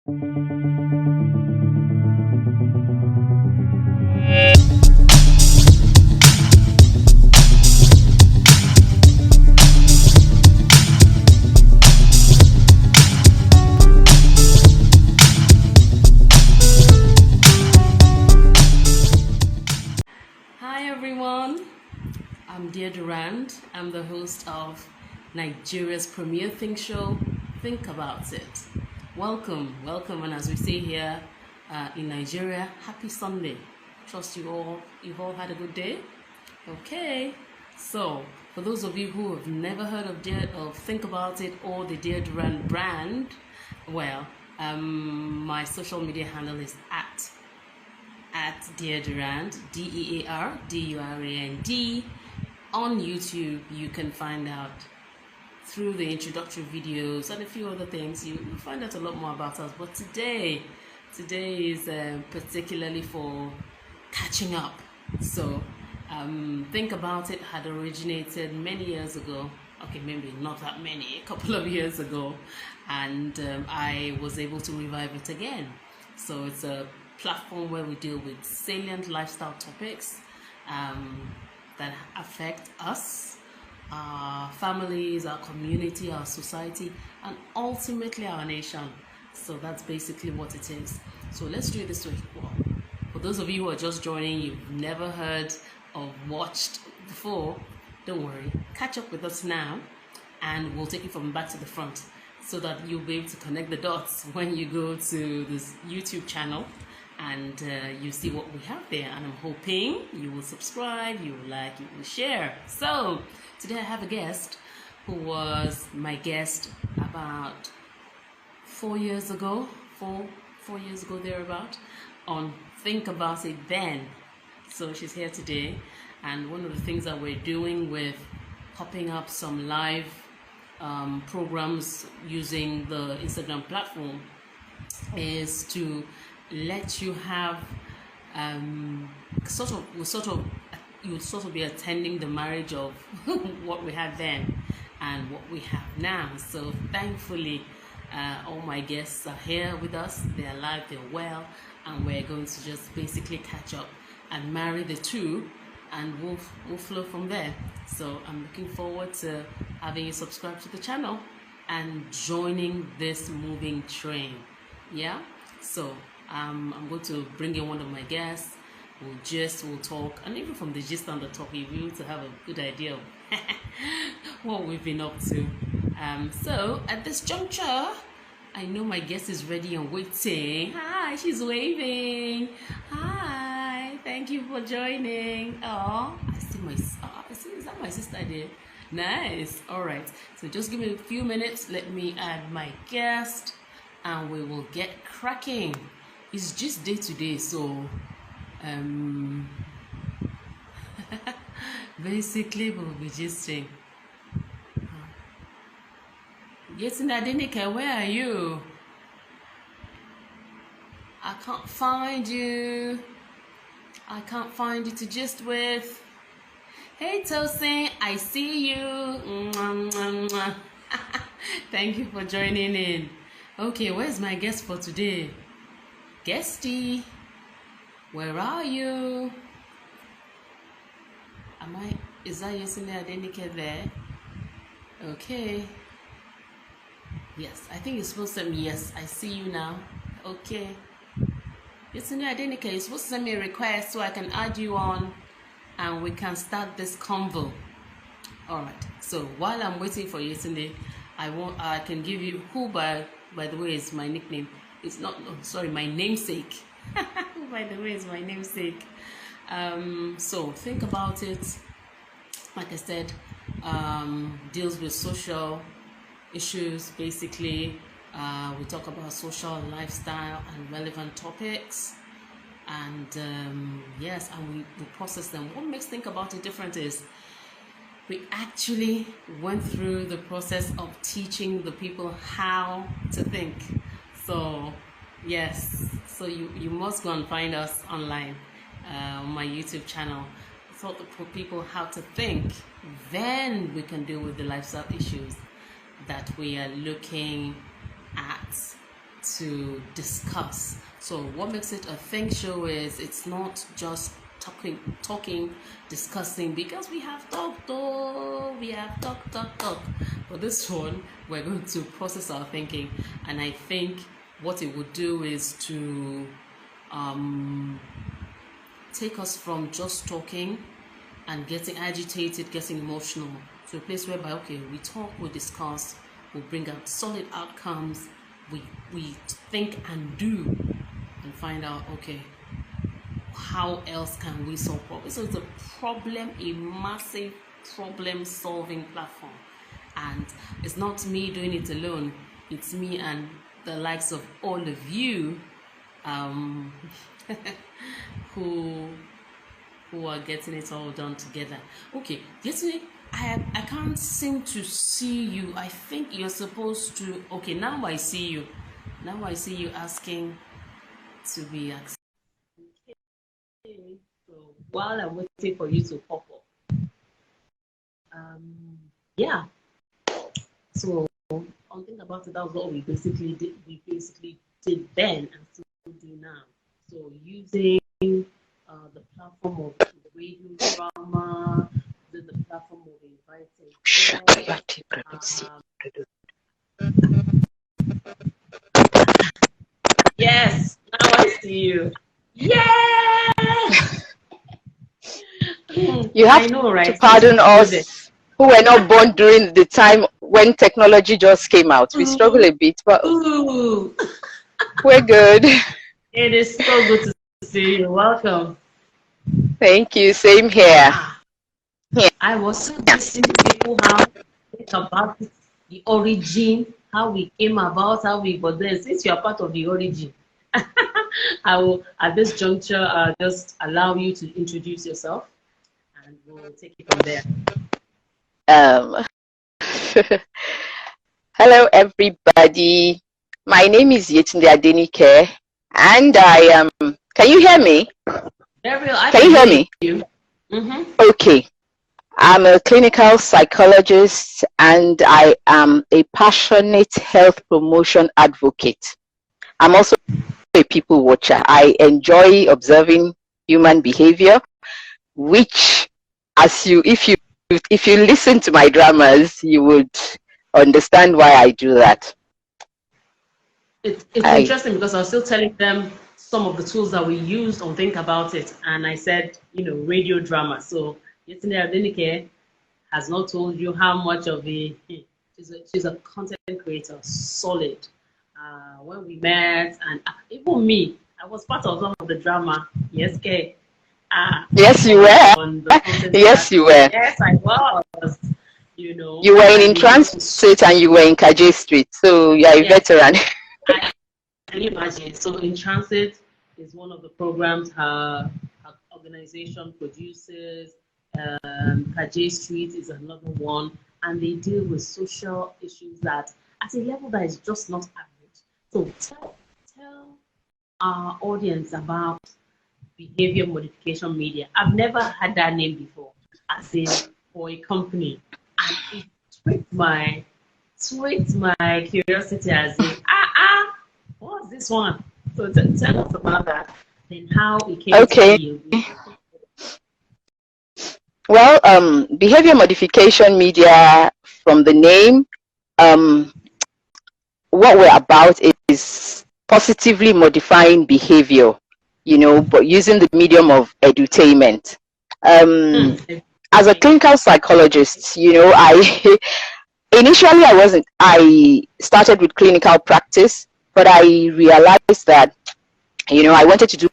Hi everyone, I'm Yetunde. I'm the host of Nigeria's premier think show, Think About It. Welcome, and as we say here in Nigeria, happy Sunday. Trust you've all had a good day. Okay, so for those of you who have never heard of Think About It or the Yetunde brand, well, my social media handle is at Deardurand, DEARDURAND. On YouTube, you can find out through the introductory videos and a few other things. You find out a lot more about us. But today is particularly for catching up. So, Think About It had originated many years ago. Okay, maybe not that many, a couple of years ago, and I was able to revive it again. So it's a platform where we deal with salient lifestyle topics that affect us, our families, our community, our society, and ultimately our nation. So that's basically what it is. So let's do it this way. Well, for those of you who are just joining, you've never heard or watched before, don't worry, catch up with us now and we'll take it from back to the front so that you'll be able to connect the dots when you go to this YouTube channel and you see what we have there. And I'm hoping you will subscribe, you will like, you will share. So today I have a guest who was my guest about 4 years ago, four years ago thereabout, on Think About It Then. So she's here today, and one of the things that we're doing with popping up some live programs using the Instagram platform is to let you have you'll sort of be attending the marriage of what we had then and what we have now. So thankfully all my guests are here with us, they're alive, they're well, and we're going to just basically catch up and marry the two, and we'll flow from there. So I'm looking forward to having you subscribe to the channel and joining this moving train. Yeah, so I'm going to bring in one of my guests. We'll talk, and even from the gist on the top, you'll be able to have a good idea of what we've been up to. So at this juncture, I know my guest is ready and waiting. Hi, she's waving. Hi, thank you for joining. Oh, is that my sister there? Nice. All right. So just give me a few minutes. Let me add my guest, and we will get cracking. It's just day to day, so basically we'll be gisting. Yetunde, Adenike, where are you? I can't find you. I can't find you to gist with. Hey Tosin, I see you. Mwah, mwah, mwah. Thank you for joining in. Okay, where's my guest for today? Guesty, where are you? Is that Yetunde Adenike there? Okay. Yes, I think you're supposed to send me, yes, I see you now. Okay. Yetunde Adenike, you're supposed to send me a request so I can add you on and we can start this convo. Alright, so while I'm waiting for Yetunde, I can give you who by the way is my nickname. It's not, my namesake. By the way, is my namesake. So Think About It, like I said, deals with social issues. Basically, we talk about social lifestyle and relevant topics, and yes, and we process them. What makes Think About It different is we actually went through the process of teaching the people how to think. So yes, so you must go and find us online on my YouTube channel. Taught the people how to think, then we can deal with the lifestyle issues that we are looking at to discuss. So what makes it a think show is it's not just talking, discussing, because we have talked, oh, we have talk. But this one, we're going to process our thinking, and I think what it would do is to take us from just talking and getting agitated, getting emotional, to a place whereby, okay, we talk, we discuss, we bring out solid outcomes, we think and do, and find out, okay, how else can we solve problems? So it's a massive problem-solving platform, and it's not me doing it alone. It's me and the likes of all of you, who are getting it all done together. Okay, yesterday I can't seem to see you. I think you're supposed to. Okay, now I see you. Now I see you asking to be asked. Okay, so while I'm waiting for you to pop up, yeah. So on Think About It, that was what we basically did. We basically did then and still do now. So using the platform of radio drama, the platform of inviting. Yes, now I see you. Yeah. You have to pardon us who were not born during the time when technology just came out. We struggle a bit, but we're good. It is so good to see you. Welcome. Thank you. Same here. Yeah. I was so listening to people how think about it, the origin, how we came about, but then since you are part of the origin, I will at this juncture just allow you to introduce yourself, and we'll take it from there. Hello, everybody. My name is Yetunde Adenike, and I am. Can you hear me? Can you hear me? Mm-hmm. Okay. I'm a clinical psychologist, and I am a passionate health promotion advocate. I'm also a people watcher. I enjoy observing human behavior, which, if you listen to my dramas, you would understand why I do that. It's interesting because I was still telling them some of the tools that we used on Think About It, and I said, radio drama. So Yetunde Adenike has not told you how much of she's a content creator, solid. When we met, and even me, I was part of some of the drama. Yes, Kay. Yes, you were. Yes, you were. Yes, I was. You were in Transit and you were in Kaji Street, so you are a veteran. Can you imagine? So in Transit is one of the programs her organization produces. Kaji Street is another one, and they deal with social issues that at a level that is just not average. So tell our audience about behavior modification media. I've never had that name before, as in for a company, and it tweaked my curiosity as in what's this one? So tell us about that, then how it came to you. Well, behavior modification media, from the name, what we're about is positively modifying behavior, but using the medium of edutainment. As a clinical psychologist, initially I started with clinical practice, but I realized that, I wanted to do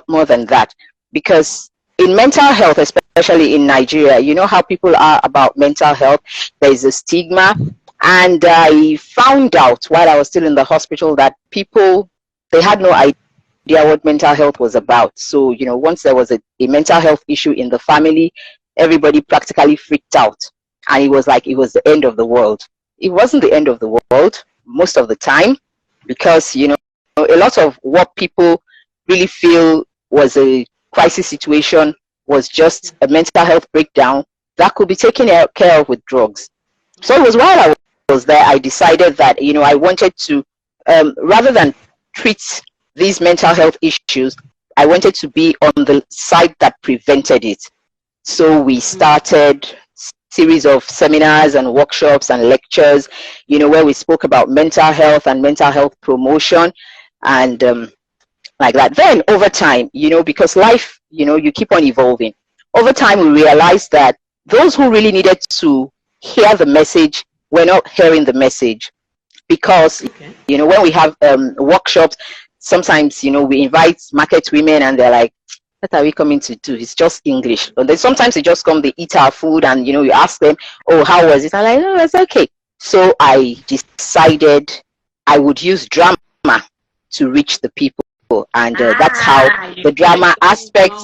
more than that, because in mental health, especially in Nigeria, you know how people are about mental health. There is a stigma, and I found out while I was still in the hospital that people, they had no idea what mental health was about. So, once there was a mental health issue in the family, everybody practically freaked out, and it was like it was the end of the world. It wasn't the end of the world most of the time, because, a lot of what people really feel was a crisis situation was just a mental health breakdown that could be taken care of with drugs. So it was while I was there, I decided that, I wanted to, rather than treat these mental health issues, I wanted to be on the side that prevented it. So we started series of seminars and workshops and lectures, you know, where we spoke about mental health and mental health promotion and like that. Then over time, you know, because life, you know, you keep on evolving. Over time, we realized that those who really needed to hear the message were not hearing the message. Because, you know, when we have workshops, sometimes, you know, we invite market women and they're like, what are we coming to do? It's just English. And then sometimes they just come, they eat our food, and, you know, you ask them, oh, how was it? I'm like, oh, it's okay. So I decided I would use drama to reach the people. And that's how the drama aspect,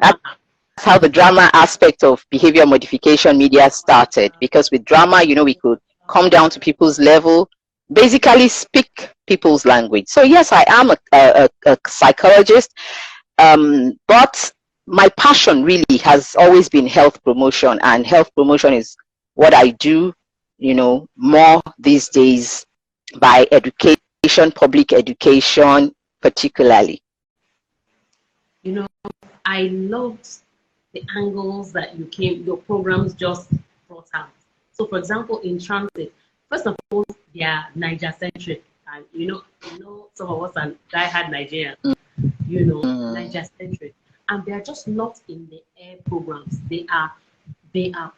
that's how the drama aspect of behavior modification media started. Because with drama, you know, we could come down to people's level, basically speak people's language. So yes, I am a psychologist, but my passion really has always been health promotion, and health promotion is what I do, you know, more these days by education, public education particularly. You know, I loved the angles that your programs just brought out. So, for example, in transit, first of all, they are Niger-centric, and you know, some of us are die-hard Nigerians, you know, Niger-centric, and they are just not in the air programs. They are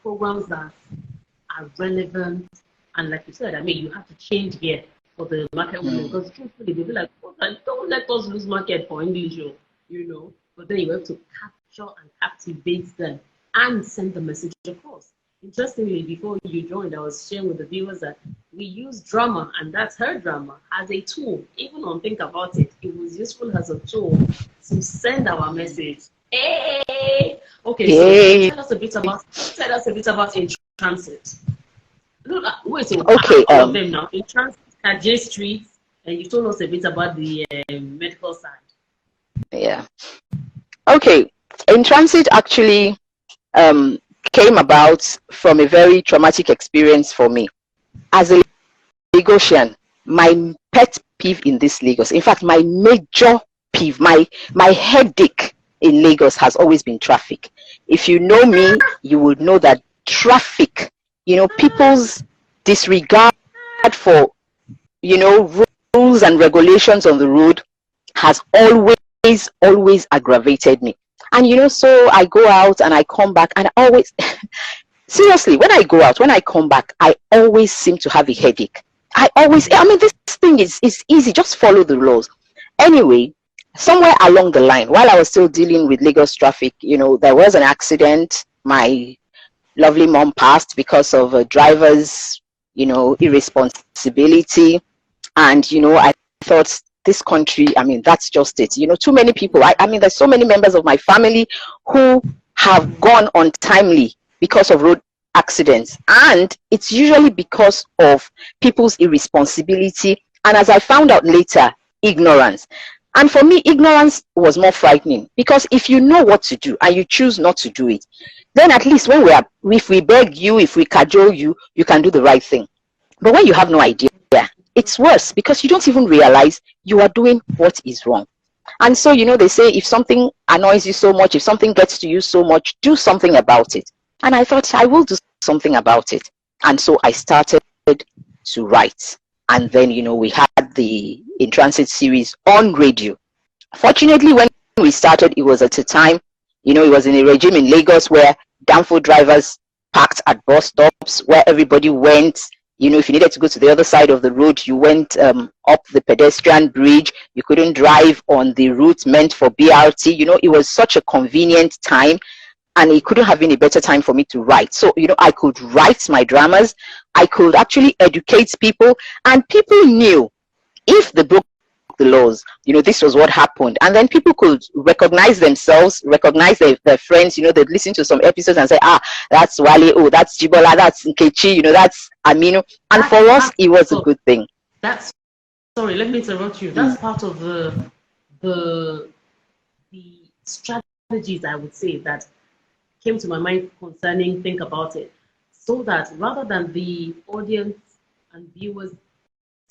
programs that are relevant, and like you said, I mean, you have to change here for the market women, because truthfully, they'll be like, oh, don't let us lose market for English, you know. But then you have to capture and captivate them and send the message across. Interestingly, before you joined, I was sharing with the viewers that we use drama, and that's her drama, as a tool. Even on Think About It, it was useful as a tool to send our message. Hey! Okay, so tell us a bit about In Transit. Wait, so okay, all of them now. In Transit, Kaji Street, and you told us a bit about the medical side. Yeah. Okay, In Transit actually came about from a very traumatic experience for me. As a Lagosian, my pet peeve in this Lagos, in fact, my major peeve, my headache in Lagos has always been traffic. If you know me, you would know that traffic, you know, people's disregard for, you know, rules and regulations on the road has always aggravated me. And you know, so I go out and I come back, and I always seriously, when I go out, when I come back, I always seem to have a headache. I mean, this thing is easy, just follow the laws. Anyway, somewhere along the line, while I was still dealing with Lagos traffic, you know, there was an accident. My lovely mom passed because of a driver's, you know, irresponsibility. And, you know, I thought, this country, I mean, that's just it. You know, too many people. I mean, there's so many members of my family who have gone untimely because of road accidents. And it's usually because of people's irresponsibility. And as I found out later, ignorance. And for me, ignorance was more frightening, because if you know what to do and you choose not to do it, then at least if we beg you, if we cajole you, you can do the right thing. But when you have no idea, it's worse, because you don't even realize you are doing what is wrong. And so, you know, they say if something annoys you so much, if something gets to you so much, do something about it. And I thought, I will do something about it. And so I started to write. And then, you know, we had the In Transit series on radio. Fortunately, when we started, it was at a time, you know, it was in a regime in Lagos where downfall drivers parked at bus stops, where everybody went. You know, if you needed to go to the other side of the road, you went up the pedestrian bridge. You couldn't drive on the route meant for BRT. You know, it was such a convenient time, and it couldn't have been a better time for me to write. So, you know, I could write my dramas. I could actually educate people, and people knew if they broke the laws, you know, this was what happened. And then people could recognize themselves, recognize their friends. You know, they'd listen to some episodes and say, ah, that's Wale, oh, that's Jibola, that's Nkechi, you know, that's Aminu. And for us, it was a good thing. That's, sorry, let me interrupt you. That's part of the strategies, I would say, that came to my mind concerning Think About It. So that rather than the audience and viewers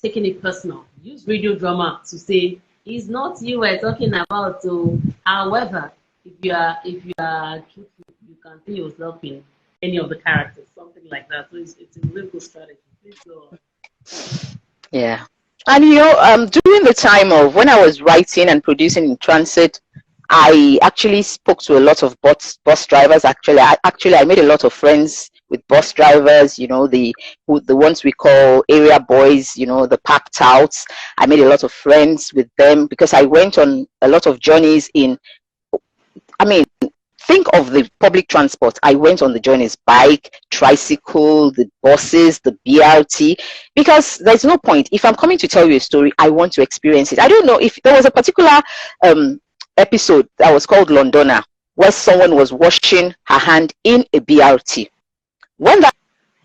taking it personal. Use radio drama to say it's not you we're talking about. So, however, if you are truthful, you can see yourself in any of the characters, something like that. So it's a really good strategy. Please go on. Yeah. And during the time of when I was writing and producing in transit, I actually spoke to a lot of bus drivers. I made a lot of friends with bus drivers, the ones we call area boys, the packed outs. I made a lot of friends with them because I went on a lot of journeys think of the public transport. I went on the journeys, bike, tricycle, the buses, the BRT, because there's no point. If I'm coming to tell you a story, I want to experience it. I don't know if there was a particular episode that was called Londona, where someone was washing her hand in a BRT. When that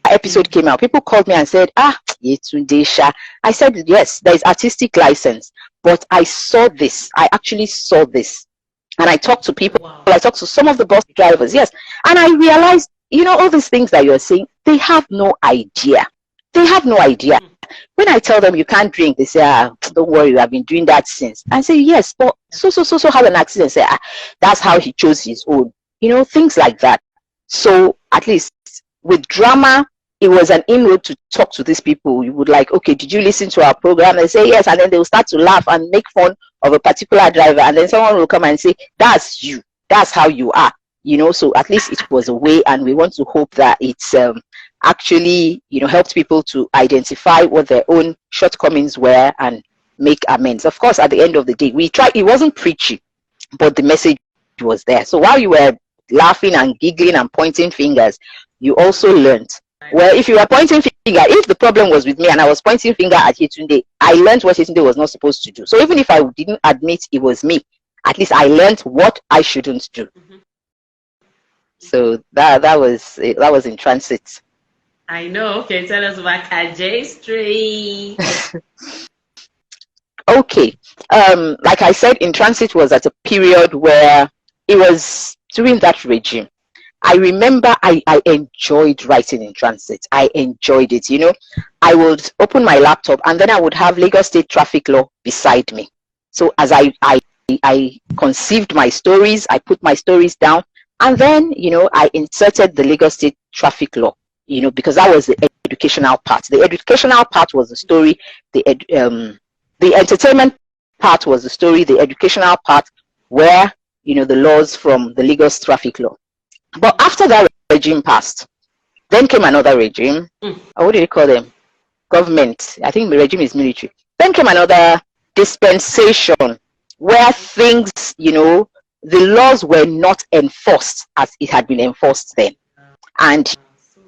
episode came out, people called me and said, Yetunde Sha. I said, yes, there is artistic license, but I saw this. I actually saw this. And I talked to people. Wow. I talked to some of the bus drivers, yes. And I realized, all these things that you're saying, they have no idea. They have no idea. When I tell them you can't drink, they say, don't worry, I've been doing that since. I say, yes, but so had an accident. Say, that's how he chose his own. Things like that. So at least with drama, it was an inroad to talk to these people. You would like, okay, did you listen to our program? They say yes, and then they will start to laugh and make fun of a particular driver, and then someone will come and say, that's you, that's how you are. So at least it was a way, and we want to hope that it's actually helped people to identify what their own shortcomings were and make amends. Of course, at the end of the day, we tried. It wasn't preachy, but the message was there. So while you were laughing and giggling and pointing fingers, you also learned. Well, if you were pointing finger, if the problem was with me and I was pointing finger at Yetunde, I learned what Yetunde was not supposed to do. So even if I didn't admit it was me, at least I learned what I shouldn't do. So that was in transit. I know. Okay, tell us about Kaji Street. Okay. Like I said, in transit was at a period where it was during that regime. I remember I enjoyed writing in transit. I enjoyed it. I would open my laptop and then I would have Lagos State traffic law beside me. So as I conceived my stories, I put my stories down, and then, I inserted the Lagos State traffic law, because that was the educational part. The educational part was the story. The entertainment part was the story. The educational part were, the laws from the Lagos traffic law. But after that regime passed, then came another regime. What do you call them? Government. I think the regime is military. Then came another dispensation where things, the laws were not enforced as it had been enforced then. And,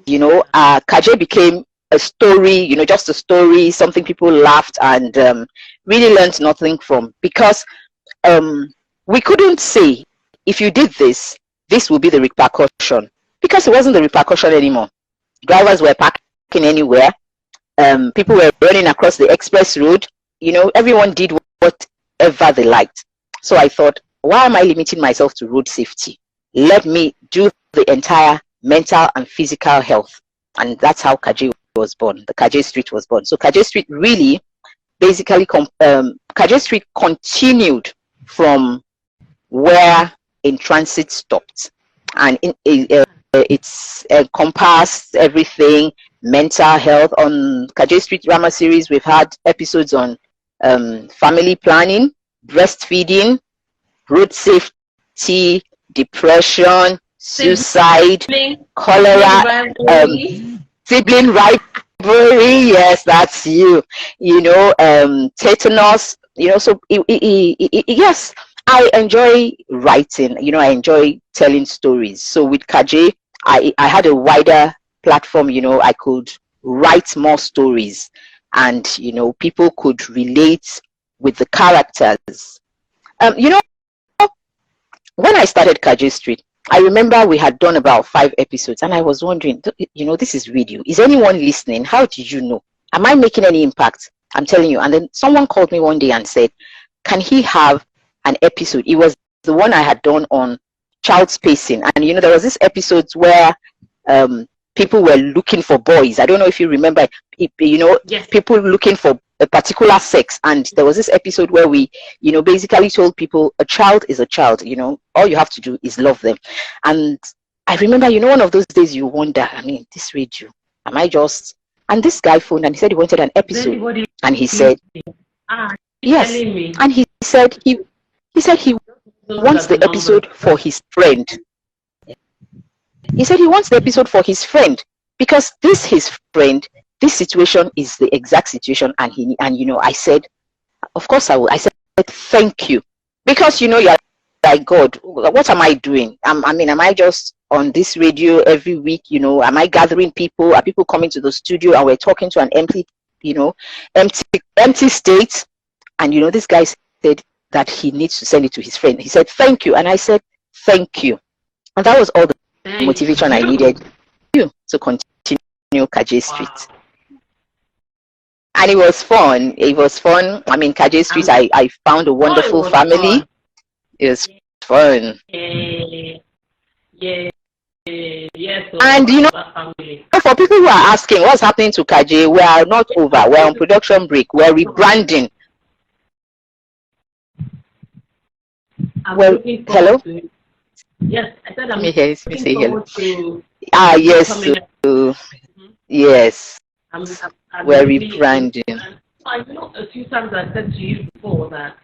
Kaji became a story, just a story, something people laughed and really learned nothing from. Because we couldn't say, if you did this, this will be the repercussion, because it wasn't the repercussion anymore. Drivers were parking anywhere. People were running across the express road. Everyone did whatever they liked. So I thought, why am I limiting myself to road safety? Let me do the entire mental and physical health. And that's how Kaji was born. The Kaji Street was born. So Kaji Street really, basically, Kaji Street continued from where in transit stopped, and it's encompassed everything. Mental health. On Kaji Street drama series, we've had episodes on family planning, breastfeeding, road safety, depression, suicide, cholera, sibling rivalry. Yes, that's you. Tetanus. So yes. I enjoy writing, I enjoy telling stories. So with Kaji, I had a wider platform, I could write more stories, and, people could relate with the characters. When I started Kaji Street, I remember we had done about 5 episodes, and I was wondering, this is radio. Is anyone listening? How did you know? Am I making any impact? I'm telling you. And then someone called me one day and said, can he have an episode? It was the one I had done on child spacing, and there was this episode where people were looking for boys. I don't know if you remember. Yes. People looking for a particular sex, and there was this episode where we, you know, basically told people a child is a child, you know, all you have to do is love them. And I remember, you know, one of those days you wonder, I mean, this radio, am I just, and this guy phoned and he said he wanted an episode, and he said, yes, and he said he wants the episode for his friend. He said he wants the episode for his friend because this his friend, this situation is the exact situation, and you know, I said, of course I will. I said thank you, because you know, you're like, God, what am I doing? I mean, am I just on this radio every week? You know, am I gathering people? Are people coming to the studio and we're talking to an empty, you know, empty state? And you know, this guy said that he needs to send it to his friend. He said thank you, and I said thank you, and that was all the motivation I needed you to continue Kaji Street. Wow. And it was fun. It was fun. I mean, Kaji Street, I found a wonderful family. Fun. It was fun. Yeah. And you know, for people who are asking what's happening to Kaji, we are not over. We're on production break. We're rebranding. Well, hello? Yes, I said I'm looking forward to... yes. Yes. We're rebranding. I know a few times I said to you before that,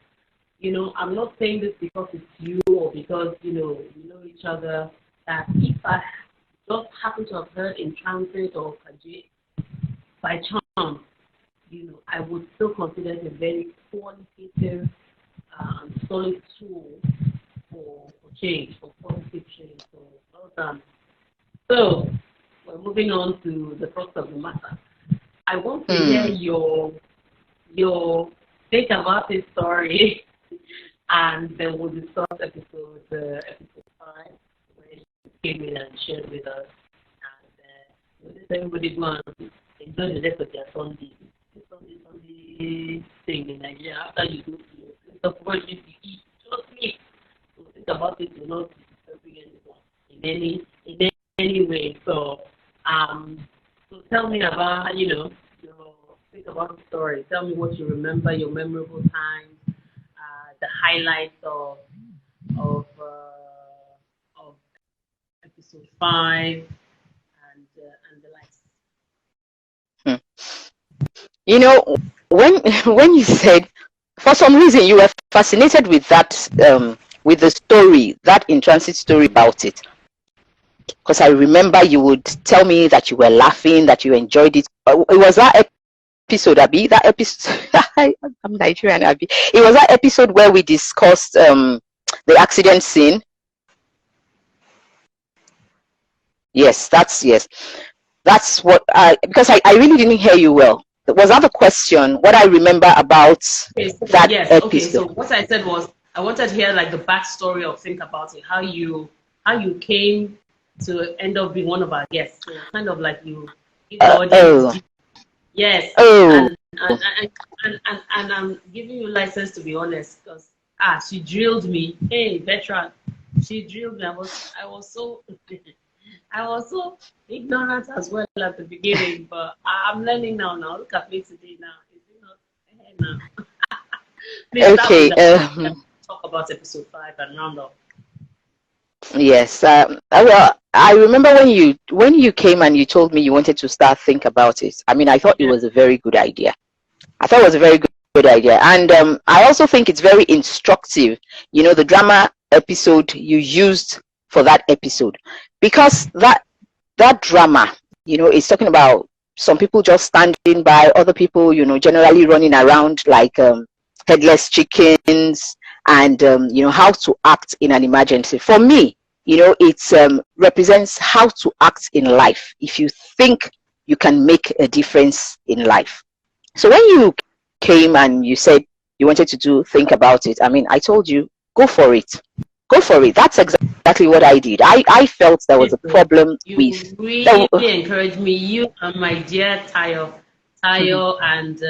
you know, I'm not saying this because it's you or because, you know, we know each other, that if I just happen to have heard in transit or Kaji by chance, you know, I would still consider it a very qualitative solid tool for change, for positive change. So well done. So we're moving on to the crux of the matter. I want to hear your think about this story, and then we'll discuss episode 5, where you came in and shared with us. And let everybody go and enjoy the rest of their Sunday. Sunday thing in Nigeria. After you go to your place of worship, you eat, just sleep. So think about it, you're not disturbing anyone in any way. So so tell me about, you know, think about the story. Tell me what you remember, your memorable times, the highlights of episode 5, and the likes. You know, when you said, for some reason you were fascinated with that, with the story, that in transit story about it. Because I remember you would tell me that you were laughing, that you enjoyed it. It was that episode, Abby. That episode. I'm Nigerian, Abby. It was that episode where we discussed the accident scene. Yes, that's what because I really didn't hear you well. Was that the question? What I remember about that episode? Okay, so what I said was I wanted to hear like the backstory of Think About It, how you came to end up being one of our guests. So kind of like you yes. And I'm giving you license to be honest, because she drilled me. Hey, veteran, she drilled me. I was so ignorant as well at the beginning, but I'm learning now. Look at me today now. Is it not now? Please, okay. Talk about episode 5 and round up. Yes. Well, I remember when you came and you told me you wanted to start Think About It. I mean, I thought it was a very good idea. And I also think it's very instructive. You know, the drama episode you used for that episode, because that drama, you know, is talking about some people just standing by, other people, you know, generally running around like headless chickens, and you know, how to act in an emergency. For me, you know, it represents how to act in life if you think you can make a difference in life. So when you came and you said you wanted to Think About It, I mean, I told you, go for it. That's exactly what I did. I felt there was a problem with... You really encouraged me. You and my dear Tayo and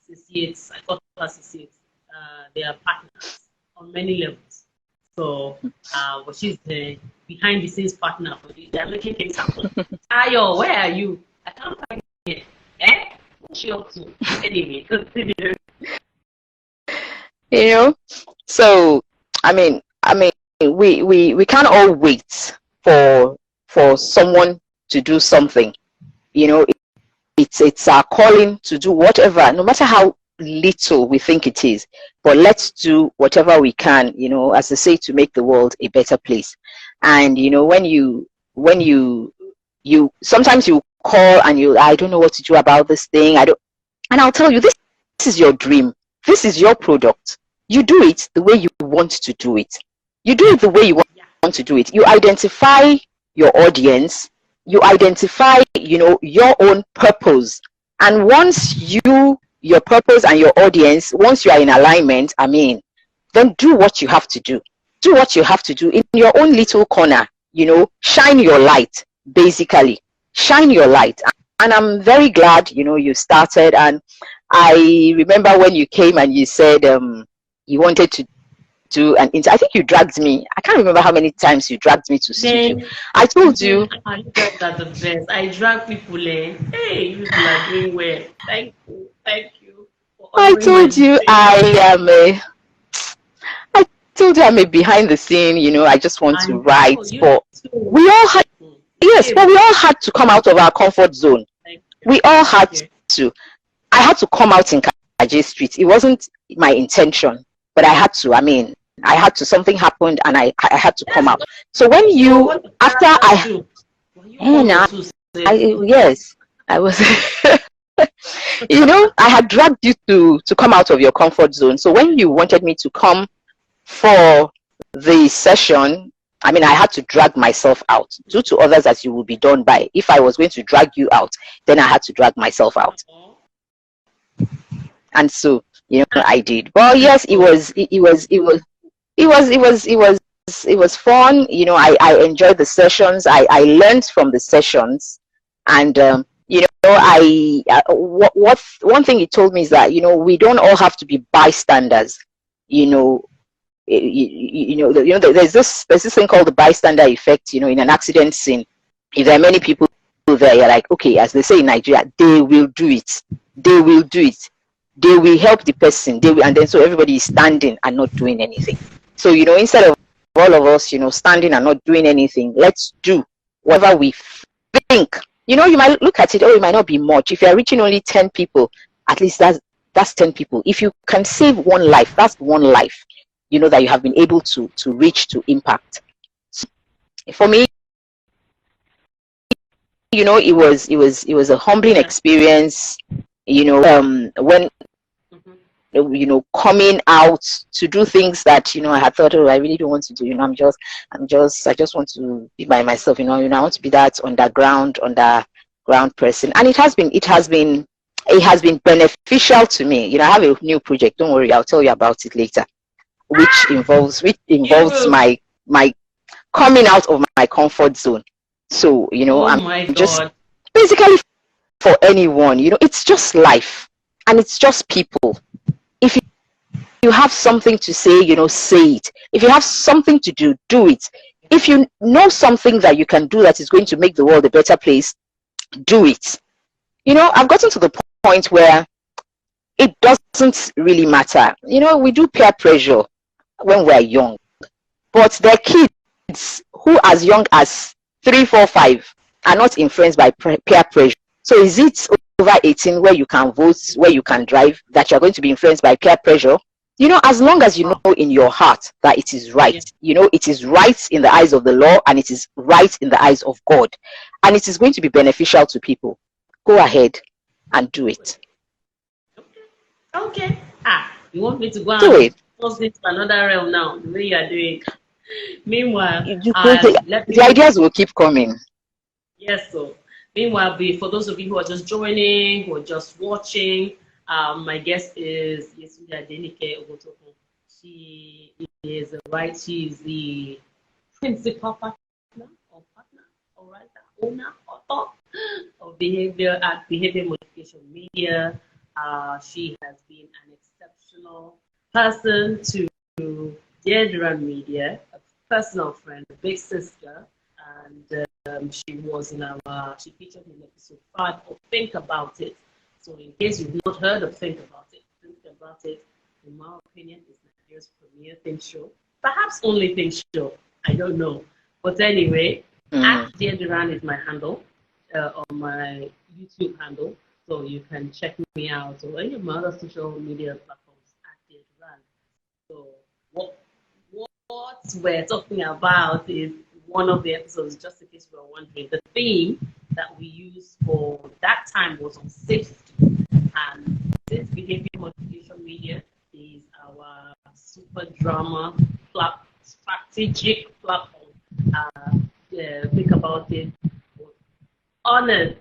associates, I thought associates, they are partners on many levels. So, but she's the behind the scenes partner for you. They're making things happen. Tayo, where are you? I can't find you. she up to? Anyway, continue. You know, so we can't all wait for someone to do something. You know, it's our calling to do whatever, no matter how little we think it is, but let's do whatever we can, you know, as they say, to make the world a better place. And you know, when you sometimes you call and I don't know what to do about this thing, and I'll tell you, this is your dream, this is your product. You do it the way you want to do it. You do it the way you want to do it. You identify your audience, you identify, you know, your own purpose. And once your purpose and your audience, once you are in alignment, then do what you have to do. Do what you have to do in your own little corner, you know, shine your light, basically. Shine your light. And I'm very glad, you know, you started. And I remember when you came and you said you wanted to do an interview. I think you dragged me. I can't remember how many times you dragged me to studio. I told you. I dragged at the best. I drag people in. Hey, you are doing well. Thank you. Thank you. I told you I told you I'm a behind the scene, you know, I just want to write. But we all had, yes, but we all had to come out of our comfort zone. We all had to. I had to come out in Kaji Street. It wasn't my intention, but I had to. I had to. Something happened, and I had to come out. So when you, after yes, I was. You know, I had dragged you to come out of your comfort zone. So when you wanted me to come for the session, I had to drag myself out. Do to others as you will be done by. If I was going to drag you out, then I had to drag myself out. And so, you know, I did. Well, yes, it was fun. You know, I enjoyed the sessions. I learned from the sessions, and you know, one thing he told me is that, you know, we don't all have to be bystanders. You know, there's this thing called the bystander effect. You know, in an accident scene, if there are many people there, you're like, okay, as they say in Nigeria, they will do it. They will do it. They will help the person. And then so everybody is standing and not doing anything. So, you know, instead of all of us, you know, standing and not doing anything, let's do whatever we think. You know, you might look at it, it might not be much. If you're reaching only 10 people, at least that's 10 people. If you can save one life, that's one life, you know, that you have been able to reach, to impact. So for me, you know, it was a humbling experience, you know, when, you know, coming out to do things that, you know, I had thought, oh, I really don't want to do, you know, I just want to be by myself, you know, I want to be that underground person. And it has been beneficial to me. You know, I have a new project, don't worry, I'll tell you about it later, which involves my coming out of my comfort zone. So, you know, I'm just basically, for anyone, you know, it's just life and it's just people. If you have something to say, you know, say it. If you have something to do, do it. If you know something that you can do that is going to make the world a better place, do it. You know, I've gotten to the point where it doesn't really matter. You know, we do peer pressure when we're young, but there are kids who as young as 3, 4, 5 are not influenced by peer pressure. So is it over 18 where you can vote, where you can drive, that you're going to be influenced by peer pressure? You know, as long as you know in your heart that it is right, you know, it is right in the eyes of the law and it is right in the eyes of God, and it is going to be beneficial to people, go ahead and do it. Okay. You want me to go do it? Post it to another realm now, the way you are doing. Meanwhile, the ideas will keep coming. Yes, so meanwhile, for those of you who are just joining, who are just watching, my guest is Yetunde Adenike Oguntokun. She is the principal partner or writer, owner, author of Behavior Modification Media. She has been an exceptional person to Dear Media, a personal friend, a big sister, and she was she featured in episode 5 of Think About It. So in case you've not heard of Think About It, in my opinion, is Nigeria's premier think show. Perhaps only think show. I don't know. But anyway, at Dear Duran is my handle on my YouTube handle. So you can check me out or any of my other social media platforms at Dear Duran. So what we're talking about is one of the episodes, just in case you were wondering. The theme that we used for that time was on safety. And since behavior modification media is our super drama strategic platform, Think About It was honored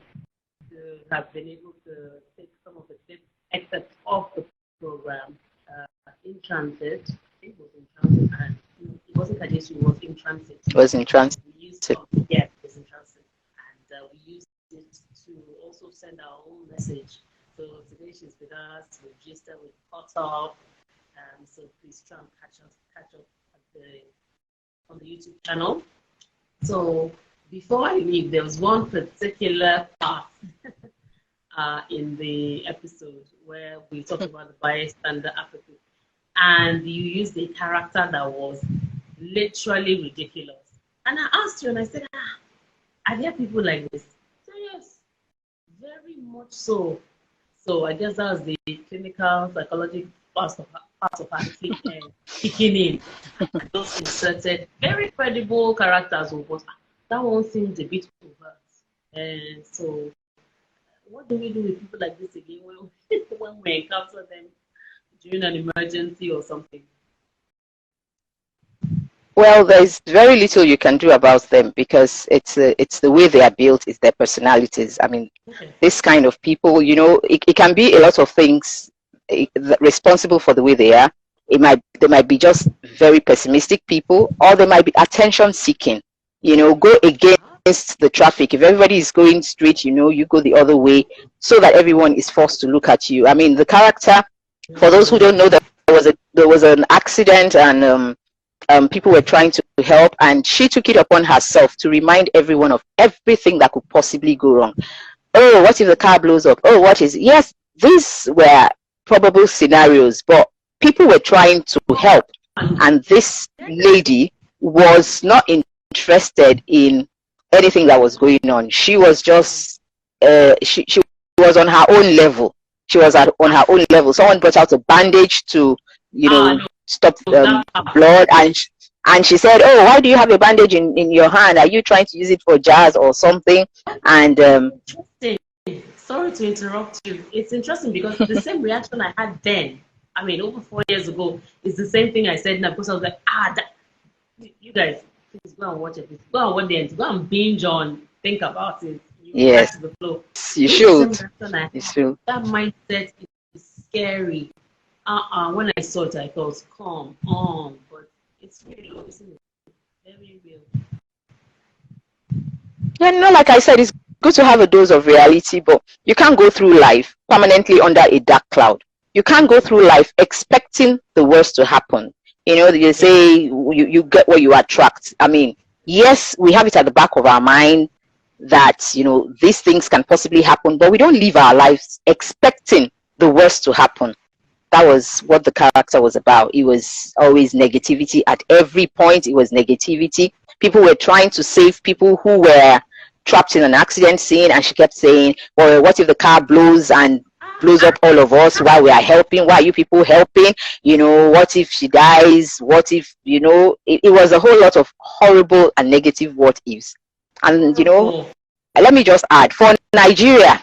to have been able to take some of the tips excerpts of the program in transit. I think it was in transit, and it wasn't Kaji Street, it was in transit. It was in transit. Yes, it was in transit. And we used it to also send our own message. So today she's with us, we've registered, we've caught up. So please try and catch up on the YouTube channel. So before I leave, there was one particular part in the episode where we talked about the bystander apathy, and you used a character that was literally ridiculous. And I asked you, and I said, are there people like this? So yes, very much so. So I guess that was the clinical psychology part of her kicking in. Those inserted very credible characters, but that one seemed a bit overt. And so, what do we do with people like this again when we encounter them during an emergency or something? Well, there's very little you can do about them because it's the way they are built, it's their personalities. I mean, this kind of people, it can be a lot of things responsible for the way they are. They might be just very pessimistic people, or they might be attention seeking. Go against the traffic. If everybody is going straight, you go the other way, so that everyone is forced to look at you. I mean, the character, for those who don't know, there was an accident, and people were trying to help, and she took it upon herself to remind everyone of everything that could possibly go wrong. Oh, what if the car blows up? Oh, what is... Yes, these were probable scenarios, but people were trying to help, and this lady was not interested in anything that was going on. She was just she was on her own level. She was on her own level. Someone brought out a bandage to stop blood, and she said, oh, why do you have a bandage in your hand? Are you trying to use it for jazz or something? And sorry to interrupt you. It's interesting because the same reaction I had then, I mean, over 4 years ago, is the same thing I said now, because I was like, you guys, please go and watch it. Go and watch the end. Go and binge on, think about it. Yes, the flow. You should. That mindset is scary. When I saw it, I thought, come on, but it's real, isn't it? Very real. Yeah, like I said, it's good to have a dose of reality, but you can't go through life permanently under a dark cloud. You can't go through life expecting the worst to happen. They say you get what you attract. I mean, yes, we have it at the back of our mind that, these things can possibly happen, but we don't live our lives expecting the worst to happen. That was what the character was about. It was always negativity at every point. It was negativity. People were trying to save people who were trapped in an accident scene, and she kept saying, well, what if the car blows up all of us while we are helping? Why are you people helping? What if she dies? What if, it was a whole lot of horrible and negative what ifs. And, let me just add, for Nigeria,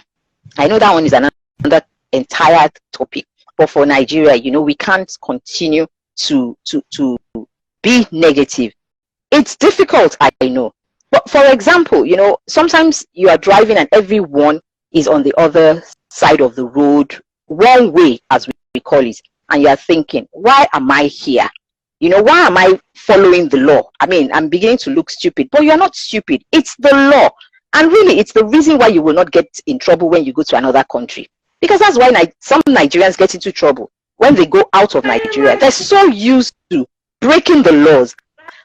I know that one is another entire topic, but for Nigeria, we can't continue to be negative. It's difficult, I know. But for example, sometimes you are driving and everyone is on the other side of the road, one way, as we call it, and you are thinking, why am I here? Why am I following the law? I mean, I'm beginning to look stupid, but you're not stupid. It's the law. And really, it's the reason why you will not get in trouble when you go to another country. Because that's why some Nigerians get into trouble when they go out of Nigeria. They're so used to breaking the laws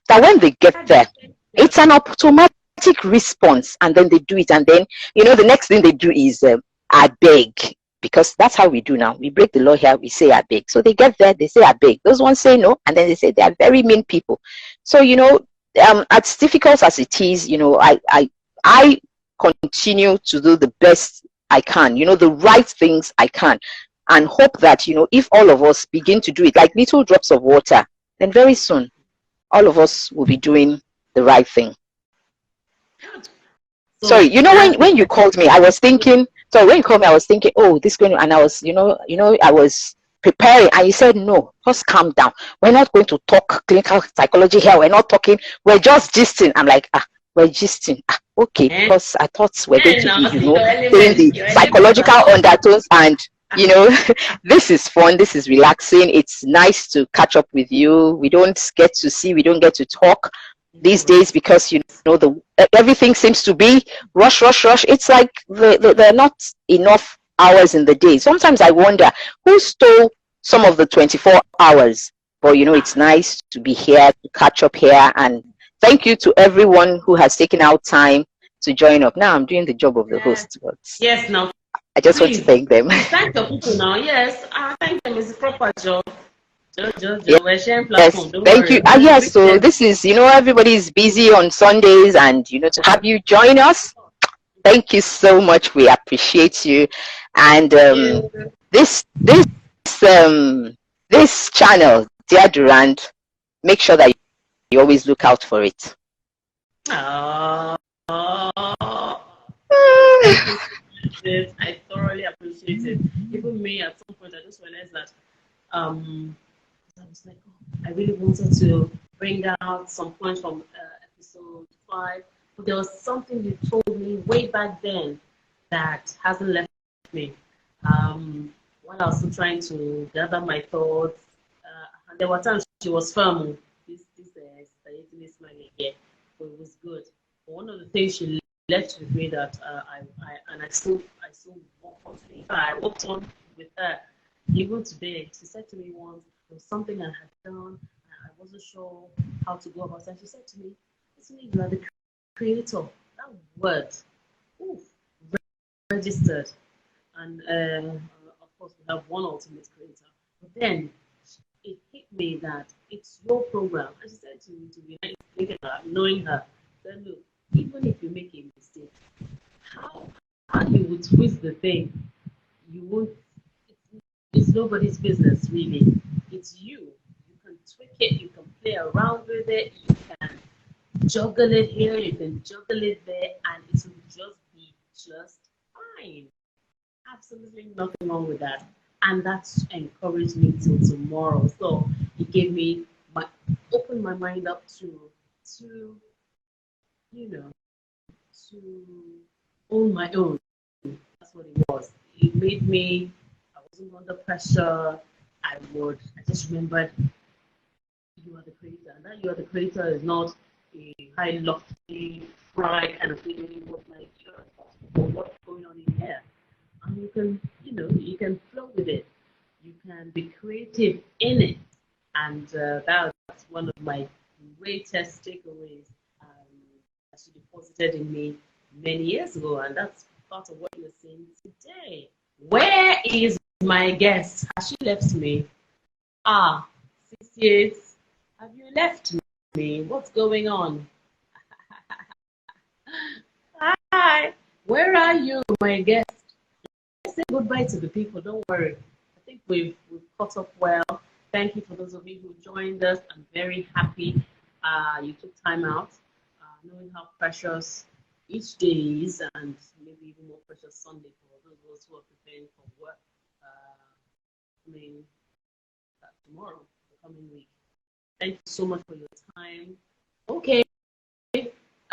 that when they get there, it's an automatic response, and then they do it. And then, the next thing they do is, I beg, because that's how we do now. We break the law here, we say I beg. So they get there, they say I beg. Those ones say no, and then they say they are very mean people. So, you know, as difficult as it is, you know, I continue to do the best I can, you know, the right things I can, and hope that, you know, if all of us begin to do it like little drops of water, then very soon all of us will be doing the right thing. So You know, when you called me, I was thinking, when you called me, I was thinking, oh, this going to, and I was, I was preparing, and you said, no, just calm down. We're not going to talk clinical psychology here. We're not talking, we're just gisting. I'm like, we're gisting. Okay, because I thought we're going to be, you know, saying the psychological undertones, and, you know, this is fun, this is relaxing. It's nice to catch up with you. We don't get to talk these days because, you know, everything seems to be rush. It's like there are not enough hours in the day. Sometimes I wonder who stole some of the 24 hours. But, you know, it's nice to be here, to catch up here. And thank you to everyone who has taken out time to join up. Now I'm doing the job of the host. But yes, now I just want to thank them. Thank the people now. Yes, thank them. It's a proper job. Yes, thank you. Yes, so this is, you know, everybody is busy on Sundays, and, you know, to have you join us, thank you so much. We appreciate you. And this channel, Dear Durand, make sure that you always look out for it. I thoroughly appreciate it. Even me, at some point, I just realized that I was like, oh, I really wanted to bring out some points from episode 5, but there was something you told me way back then that hasn't left me. While I was still trying to gather my thoughts, and there were times she was firm. This smiling here, but it was good. But one of the things she left with me that I still walked on with her. Even today, she said to me once, there was something I had done, and I wasn't sure how to go about it. And she said to me, listen, you are the creator. That word, oof, registered. And of course, we have one ultimate creator. But then it hit me that it's your program. And she said to me, to be thinking her, knowing her, said, look, even if you make a mistake, how you would twist the thing, you won't. It's nobody's business, really. It's you. You can tweak it, you can play around with it, you can juggle it here, you can juggle it there, and it will just be just fine. Absolutely nothing wrong with that. And that's encouraged me till tomorrow. So it gave me opened my mind up to you know, to own my own. That's what it was. It made me, I wasn't under pressure. I just remembered you are the creator. And that you are the creator is not a high lofty pride kind of thing. It was like, you're responsible for what's going on in here. And you can, you can flow with it. You can be creative in it. And that's one of my greatest takeaways that she deposited in me many years ago. And that's part of what you're saying today. Where is my guest? Has she left me? 6 years. Have you left me? What's going on? Hi. Where are you, my guest? Let's say goodbye to the people. Don't worry. I think we've caught up well. Thank you for those of you who joined us. I'm very happy you took time out, knowing how precious each day is, and maybe even more precious Sunday for those who are preparing for work coming tomorrow, the coming week. Thank you so much for your time. Okay.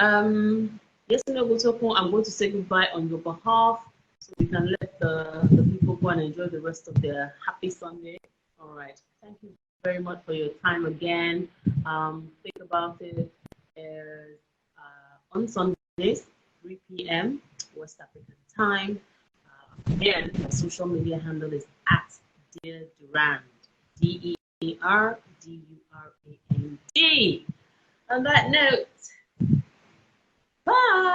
Yetunde Oguntokun, I'm going to say goodbye on your behalf, so we can let the people go and enjoy the rest of their happy Sunday. All right. Thank you very much for your time again. Think about it. On Sundays, 3 p.m. West African time. Again, my social media handle is at Dear Durand. DERDURAND. On that note, bye.